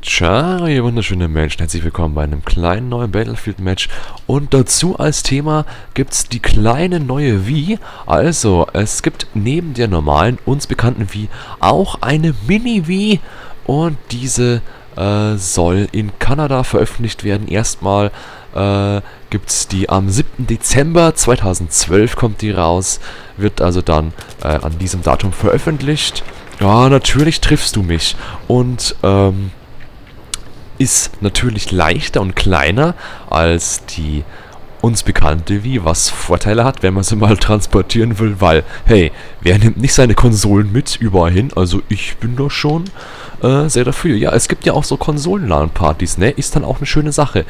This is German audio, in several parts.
Ciao, ihr wunderschönen Menschen, herzlich willkommen bei einem kleinen neuen Battlefield-Match. Und dazu als Thema gibt's die kleine neue Wii. Also, es gibt neben der normalen, uns bekannten Wii auch eine Mini-Wii. Und diese soll in Kanada veröffentlicht werden. Erstmal gibt's die am 7. Dezember 2012 kommt die raus. Wird also dann an diesem Datum veröffentlicht. Ja, natürlich triffst du mich. Und ist natürlich leichter und kleiner als die uns bekannte Wii, was Vorteile hat, wenn man sie mal transportieren will, weil, hey, wer nimmt nicht seine Konsolen mit überall hin? Also ich bin da schon sehr dafür. Ja, es gibt ja auch so Konsolen-LAN-Partys, ne? Ist dann auch eine schöne Sache.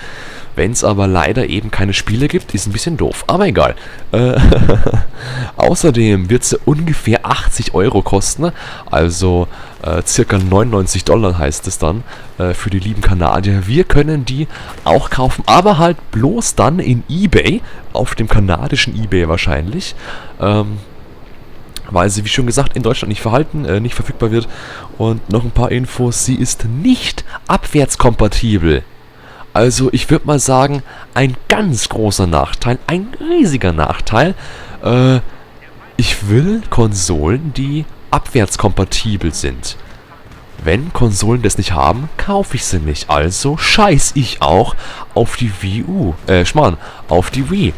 Wenn es aber leider eben keine Spiele gibt, ist ein bisschen doof. Aber egal. Außerdem wird sie ungefähr 80 Euro kosten. Also circa 99 Dollar heißt es dann für die lieben Kanadier. Wir können die auch kaufen, aber halt bloß dann in eBay, auf dem kanadischen eBay wahrscheinlich. Weil sie, wie schon gesagt, in Deutschland nicht verfügbar wird. Und noch ein paar Infos, sie ist nicht abwärtskompatibel. Also ich würde mal sagen, ein ganz großer Nachteil, ein riesiger Nachteil. Ich will Konsolen, die abwärtskompatibel sind. Wenn Konsolen das nicht haben, kaufe ich sie nicht. Also scheiß ich auch auf die auf die Wii.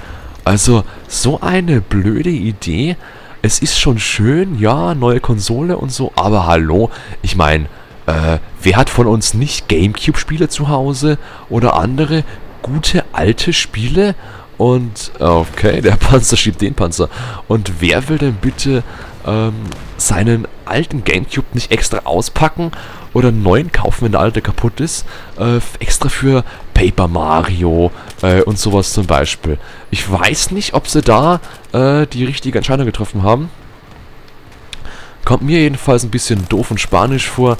Also so eine blöde Idee. Es ist schon schön, ja, neue Konsole und so, aber hallo, ich meine, wer hat von uns nicht Gamecube-Spiele zu Hause oder andere gute alte Spiele? Und, okay, der Panzer schiebt den Panzer. Und wer will denn bitte seinen alten Gamecube nicht extra auspacken oder einen neuen kaufen, wenn der alte kaputt ist? Extra für Paper Mario und sowas zum Beispiel. Ich weiß nicht, ob sie da die richtige Entscheidung getroffen haben. Kommt mir jedenfalls ein bisschen doof und spanisch vor.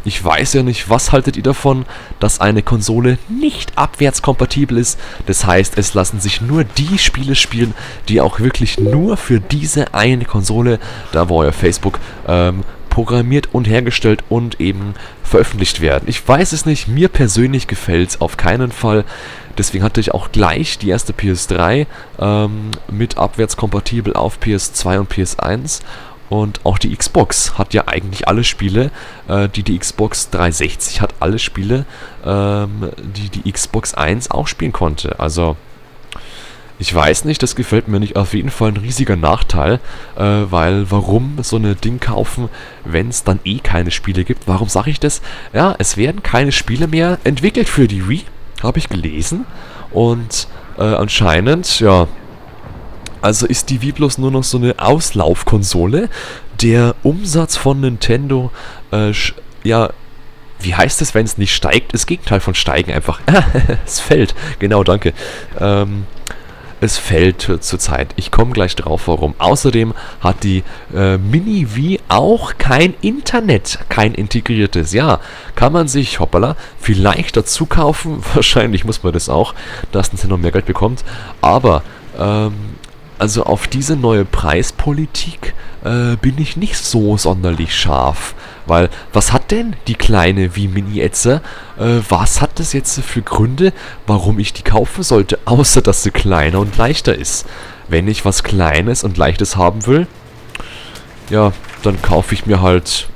Ich weiß ja nicht, was haltet ihr davon, dass eine Konsole nicht abwärtskompatibel ist? Das heißt, es lassen sich nur die Spiele spielen, die auch wirklich nur für diese eine Konsole, da wo euer Facebook, programmiert und hergestellt und eben veröffentlicht werden. Ich weiß es nicht, mir persönlich gefällt es auf keinen Fall. Deswegen hatte ich auch gleich die erste PS3 mit abwärtskompatibel auf PS2 und PS1. Und auch die Xbox hat ja eigentlich alle Spiele, die Xbox 360 hat alle Spiele, die Xbox 1 auch spielen konnte. Also, ich weiß nicht, das gefällt mir nicht. Auf jeden Fall ein riesiger Nachteil, weil warum so eine Ding kaufen, wenn es dann eh keine Spiele gibt? Warum sage ich das? Ja, es werden keine Spiele mehr entwickelt für die Wii, habe ich gelesen. Und anscheinend, ja, also ist die Wii bloß nur noch so eine Auslaufkonsole. Der Umsatz von Nintendo, ja, wie heißt es, wenn es nicht steigt? Das Gegenteil von steigen einfach. Es fällt. Genau, danke. Es fällt zurzeit. Ich komme gleich drauf, warum. Außerdem hat die Mini-Wii auch kein Internet, kein integriertes. Ja, kann man sich, hoppala, vielleicht dazu kaufen. Wahrscheinlich muss man das auch, dass Nintendo mehr Geld bekommt. Aber, also auf diese neue Preispolitik bin ich nicht so sonderlich scharf. Weil, was hat denn die kleine Wii Mini jetzt? Was hat das jetzt für Gründe, warum ich die kaufen sollte? Außer, dass sie kleiner und leichter ist. Wenn ich was Kleines und Leichtes haben will, ja, dann kaufe ich mir halt,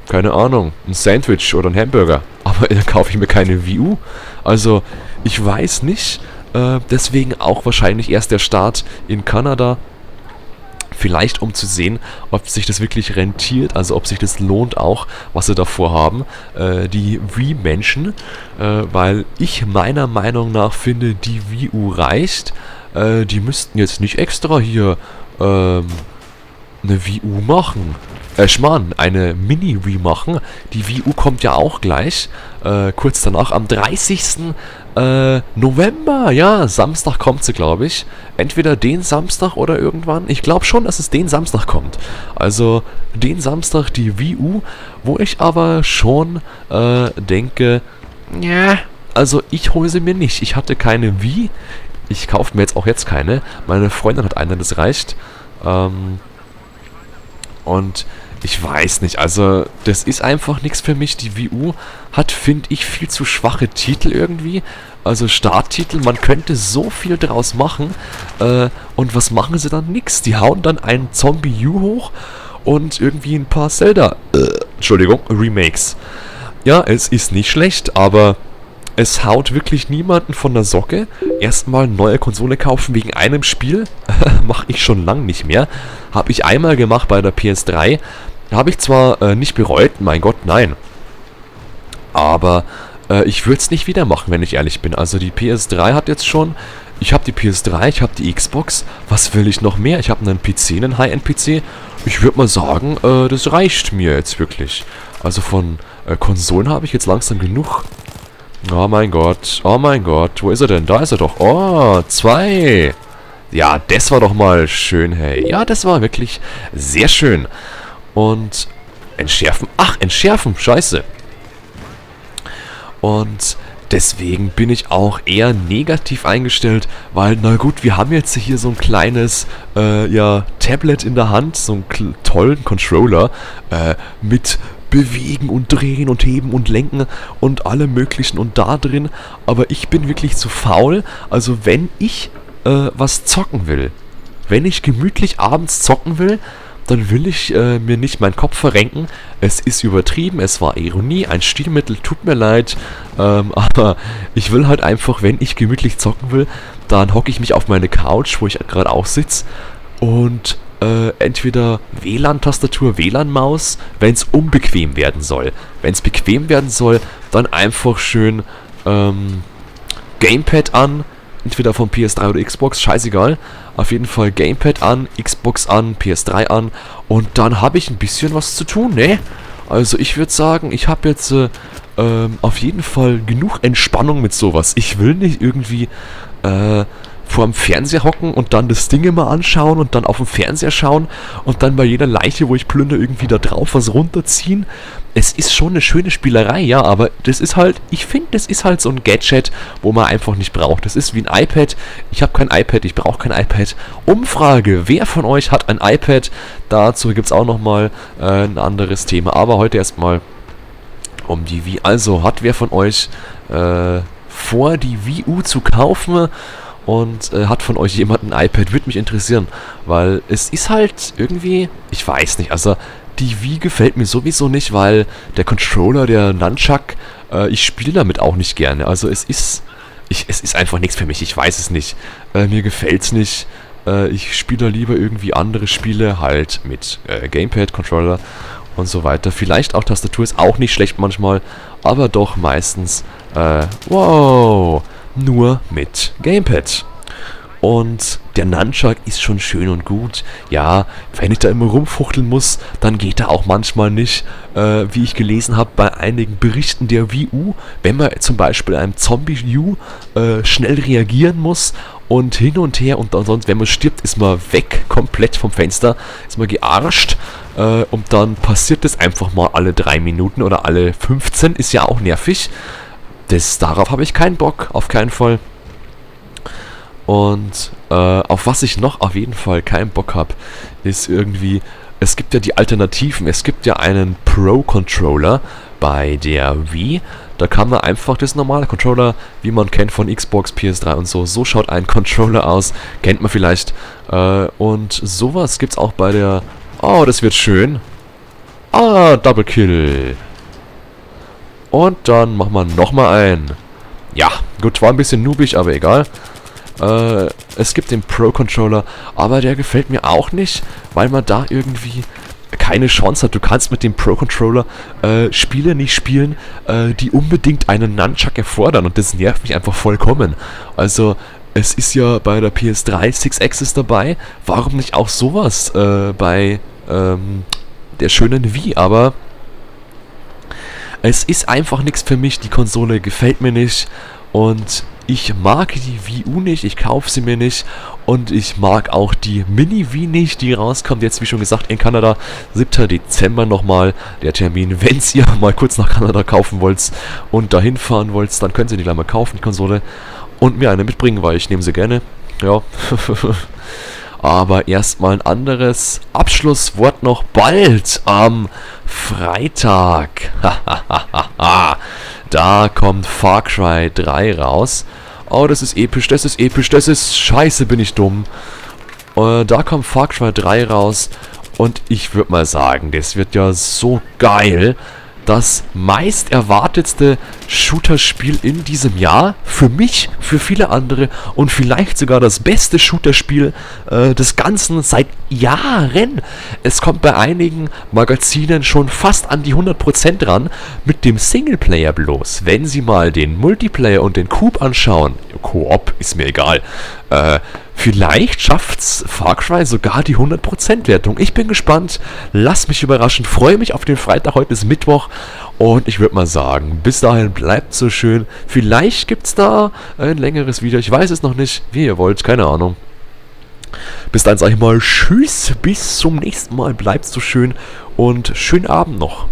keine Ahnung, ein Sandwich oder einen Hamburger. Aber dann kaufe ich mir keine Wii U. Also, ich weiß nicht. Deswegen auch wahrscheinlich erst der Start in Kanada. Vielleicht um zu sehen, ob sich das wirklich rentiert, also ob sich das lohnt auch, was sie davor haben, die Wii-Menschen, weil ich meiner Meinung nach finde, die Wii U reicht. Die müssten jetzt nicht extra hier eine Wii U machen. Eine Mini-Wii machen. Die Wii U kommt ja auch gleich. Kurz danach, am 30. November. Ja, Samstag kommt sie, glaube ich. Entweder den Samstag oder irgendwann. Ich glaube schon, dass es den Samstag kommt. Also, den Samstag die Wii U, wo ich aber schon denke, ja, also ich hole sie mir nicht. Ich hatte keine Wii. Ich kaufe mir jetzt auch jetzt keine. Meine Freundin hat eine, das reicht. Und ich weiß nicht, also das ist einfach nichts für mich. Die Wii U hat, finde ich, viel zu schwache Titel irgendwie. Also Starttitel, man könnte so viel draus machen. Und was machen sie dann? Nix. Die hauen dann einen Zombie U hoch und irgendwie ein paar Zelda, Entschuldigung, Remakes. Ja, es ist nicht schlecht, aber es haut wirklich niemanden von der Socke. Erstmal eine neue Konsole kaufen wegen einem Spiel. Mache ich schon lang nicht mehr. Habe ich einmal gemacht bei der PS3. Habe ich zwar nicht bereut, mein Gott, nein. Aber ich würde es nicht wieder machen, wenn ich ehrlich bin. Also die PS3 hat jetzt schon... Ich habe die PS3, ich habe die Xbox. Was will ich noch mehr? Ich habe einen PC, einen High-End-PC. Ich würde mal sagen, das reicht mir jetzt wirklich. Also von Konsolen habe ich jetzt langsam genug. Oh mein Gott, wo ist er denn? Da ist er doch. Oh, 2. Ja, das war doch mal schön, hey. Ja, das war wirklich sehr schön. Und entschärfen. Ach, entschärfen, scheiße. Und deswegen bin ich auch eher negativ eingestellt, weil, na gut, wir haben jetzt hier so ein kleines, Tablet in der Hand, so einen tollen Controller, mit bewegen und drehen und heben und lenken und allem möglichen und da drin, aber ich bin wirklich zu faul. Also wenn ich was zocken will, wenn ich gemütlich abends zocken will, dann will ich mir nicht meinen Kopf verrenken. Es ist übertrieben, es war Ironie, ein Stilmittel, tut mir leid, aber ich will halt einfach, wenn ich gemütlich zocken will, dann hocke ich mich auf meine Couch, wo ich gerade auch sitze, und entweder WLAN-Tastatur, WLAN-Maus, wenn es unbequem werden soll. Wenn es bequem werden soll, dann einfach schön Gamepad an, entweder von PS3 oder Xbox, scheißegal. Auf jeden Fall Gamepad an, Xbox an, PS3 an und dann habe ich ein bisschen was zu tun, ne? Also ich würde sagen, ich habe jetzt auf jeden Fall genug Entspannung mit sowas. Ich will nicht irgendwie vor dem Fernseher hocken und dann das Ding immer anschauen und dann auf dem Fernseher schauen und dann bei jeder Leiche, wo ich plündere, irgendwie da drauf was runterziehen. Es ist schon eine schöne Spielerei, ja, aber das ist halt, ich finde, das ist halt so ein Gadget, wo man einfach nicht braucht. Das ist wie ein iPad. Ich habe kein iPad, ich brauche kein iPad. Umfrage, wer von euch hat ein iPad? Dazu gibt es auch nochmal ein anderes Thema, aber heute erstmal um die Wii. Also, hat wer von euch vor, die Wii U zu kaufen? Und hat von euch jemand ein iPad? Würde mich interessieren, weil es ist halt irgendwie, ich weiß nicht, also die Wii gefällt mir sowieso nicht, weil der Controller, der Nunchuck, ich spiele damit auch nicht gerne. Also es ist einfach nichts für mich, ich weiß es nicht. Mir gefällt's nicht. Ich spiele lieber irgendwie andere Spiele, halt mit Gamepad, Controller und so weiter. Vielleicht auch Tastatur ist auch nicht schlecht manchmal, aber doch meistens, nur mit Gamepad. Und der Nunchuck ist schon schön und gut. Ja, wenn ich da immer rumfuchteln muss, dann geht er auch manchmal nicht, wie ich gelesen habe bei einigen Berichten der Wii U, wenn man zum Beispiel einem Zombie-U schnell reagieren muss und hin und her und sonst, wenn man stirbt, ist man weg, komplett vom Fenster, ist man gearscht und dann passiert das einfach mal alle 3 Minuten oder alle 15, ist ja auch nervig. Darauf habe ich keinen Bock, auf keinen Fall. Und auf was ich noch auf jeden Fall keinen Bock habe, ist irgendwie, es gibt ja die Alternativen. Es gibt ja einen Pro-Controller bei der Wii. Da kann man einfach das normale Controller, wie man kennt von Xbox, PS3 und so. So schaut ein Controller aus, kennt man vielleicht. Und sowas gibt's auch bei der... Oh, das wird schön. Ah, Double Kill. Und dann machen wir nochmal ein. Ja, gut, war ein bisschen noobig, aber egal. Es gibt den Pro-Controller, aber der gefällt mir auch nicht, weil man da irgendwie keine Chance hat. Du kannst mit dem Pro-Controller Spiele nicht spielen, die unbedingt einen Nunchuck erfordern und das nervt mich einfach vollkommen. Also, es ist ja bei der PS3 Six-Axis dabei, warum nicht auch sowas bei der schönen Wii, aber es ist einfach nichts für mich, die Konsole gefällt mir nicht und ich mag die Wii U nicht, ich kaufe sie mir nicht und ich mag auch die Mini-Wii nicht, die rauskommt jetzt, wie schon gesagt, in Kanada, 7. Dezember nochmal der Termin. Wenn ihr mal kurz nach Kanada kaufen wollt und dahin fahren wollt, dann könnt ihr die gleich mal kaufen, die Konsole, und mir eine mitbringen, weil ich nehme sie gerne, ja. Aber erstmal ein anderes Abschlusswort noch bald am Freitag. Da kommt Far Cry 3 raus. Oh, das ist episch, das ist episch, das ist scheiße, bin ich dumm. Da kommt Far Cry 3 raus und ich würde mal sagen, das wird ja so geil. Das meist erwartetste Shooter-Spiel in diesem Jahr. Für mich, für viele andere und vielleicht sogar das beste Shooter-Spiel des Ganzen seit Jahren. Es kommt bei einigen Magazinen schon fast an die 100% ran, mit dem Singleplayer bloß. Wenn Sie mal den Multiplayer und den Coop anschauen, Koop ist mir egal, vielleicht schafft's Far Cry sogar die 100% Wertung. Ich bin gespannt, lasst mich überraschen, freue mich auf den Freitag, heute ist Mittwoch und ich würde mal sagen, bis dahin bleibt so schön. Vielleicht gibt's da ein längeres Video, ich weiß es noch nicht, wie ihr wollt, keine Ahnung. Bis dahin sage ich mal tschüss, bis zum nächsten Mal, bleibt so schön und schönen Abend noch.